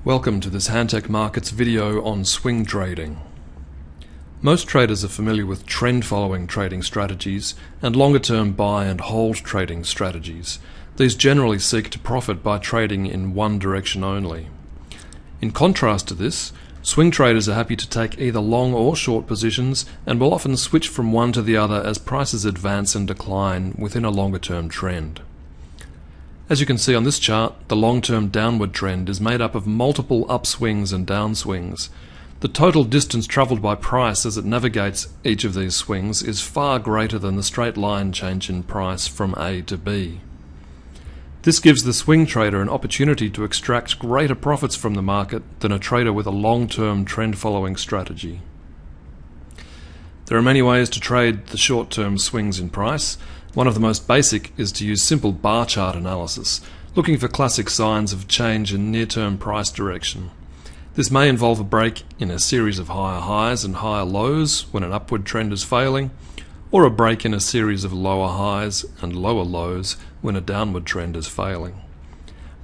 Welcome to this Hantec Markets video on swing trading. Most traders are familiar with trend following trading strategies and longer term buy and hold trading strategies. These generally seek to profit by trading in one direction only. In contrast to this, swing traders are happy to take either long or short positions and will often switch from one to the other as prices advance and decline within a longer term trend. As you can see on this chart, the long-term downward trend is made up of multiple upswings and downswings. The total distance travelled by price as it navigates each of these swings is far greater than the straight line change in price from A to B. This gives the swing trader an opportunity to extract greater profits from the market than a trader with a long-term trend-following strategy. There are many ways to trade the short-term swings in price. One of the most basic is to use simple bar chart analysis, looking for classic signs of change in near-term price direction. This may involve a break in a series of higher highs and higher lows when an upward trend is failing, or a break in a series of lower highs and lower lows when a downward trend is failing.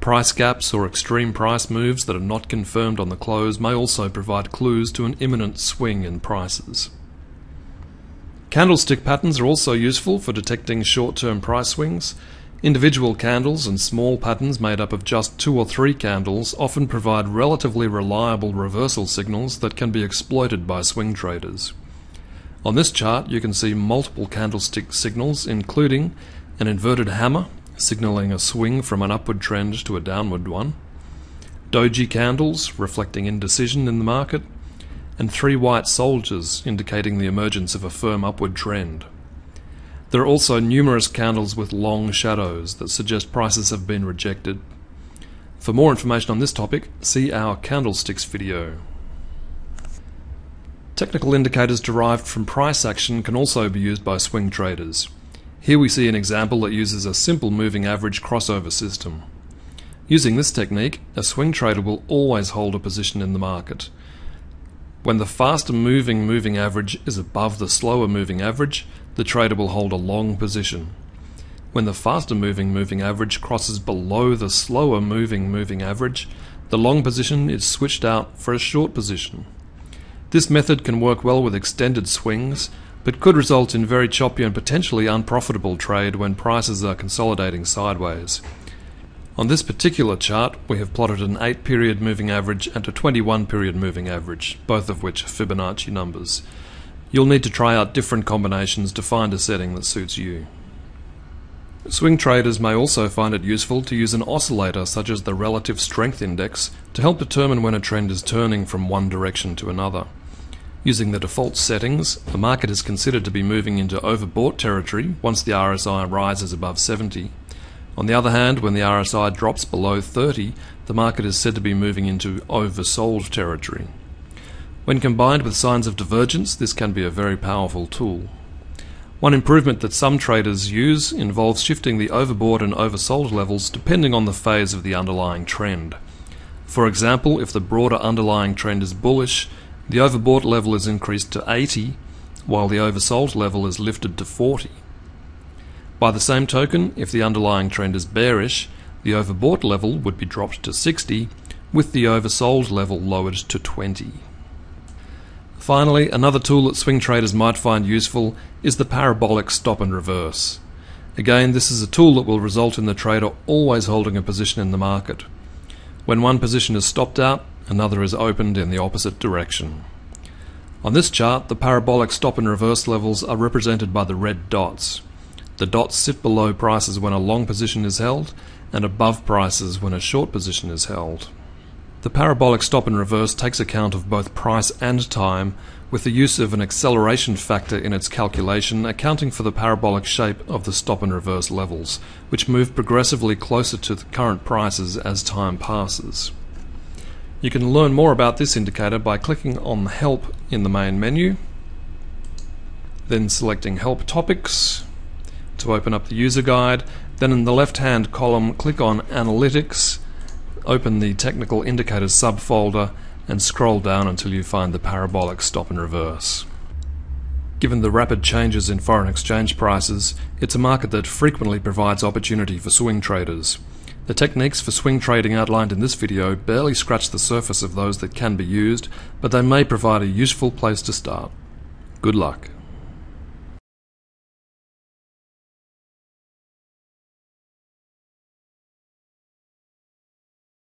Price gaps or extreme price moves that are not confirmed on the close may also provide clues to an imminent swing in prices. Candlestick patterns are also useful for detecting short-term price swings. Individual candles and small patterns made up of just 2 or 3 candles often provide relatively reliable reversal signals that can be exploited by swing traders. On this chart you can see multiple candlestick signals, including an inverted hammer signaling a swing from an upward trend to a downward one, doji candles reflecting indecision in the market, and 3 white soldiers indicating the emergence of a firm upward trend. There are also numerous candles with long shadows that suggest prices have been rejected. For more information on this topic, see our candlesticks video. Technical indicators derived from price action can also be used by swing traders. Here we see an example that uses a simple moving average crossover system. Using this technique, a swing trader will always hold a position in the market. When the faster moving average is above the slower moving average, the trader will hold a long position. When the faster moving average crosses below the slower moving average, the long position is switched out for a short position. This method can work well with extended swings, but could result in very choppy and potentially unprofitable trade when prices are consolidating sideways. On this particular chart, we have plotted an 8-period moving average and a 21-period moving average, both of which are Fibonacci numbers. You'll need to try out different combinations to find a setting that suits you. Swing traders may also find it useful to use an oscillator such as the Relative Strength Index to help determine when a trend is turning from one direction to another. Using the default settings, the market is considered to be moving into overbought territory once the RSI rises above 70. On the other hand, when the RSI drops below 30, the market is said to be moving into oversold territory. When combined with signs of divergence, this can be a very powerful tool. One improvement that some traders use involves shifting the overbought and oversold levels depending on the phase of the underlying trend. For example, if the broader underlying trend is bullish, the overbought level is increased to 80, while the oversold level is lifted to 40. By the same token, if the underlying trend is bearish, the overbought level would be dropped to 60, with the oversold level lowered to 20. Finally, another tool that swing traders might find useful is the parabolic stop and reverse. Again, this is a tool that will result in the trader always holding a position in the market. When one position is stopped out, another is opened in the opposite direction. On this chart, the parabolic stop and reverse levels are represented by the red dots. The dots sit below prices when a long position is held and above prices when a short position is held. The parabolic stop and reverse takes account of both price and time, with the use of an acceleration factor in its calculation accounting for the parabolic shape of the stop and reverse levels, which move progressively closer to the current prices as time passes. You can learn more about this indicator by clicking on Help in the main menu, then selecting Help Topics to open up the user guide. Then in the left-hand column, click on Analytics, open the Technical Indicators subfolder, and scroll down until you find the parabolic stop and reverse. Given the rapid changes in foreign exchange prices, it's a market that frequently provides opportunity for swing traders. The techniques for swing trading outlined in this video barely scratch the surface of those that can be used, but they may provide a useful place to start. Good luck.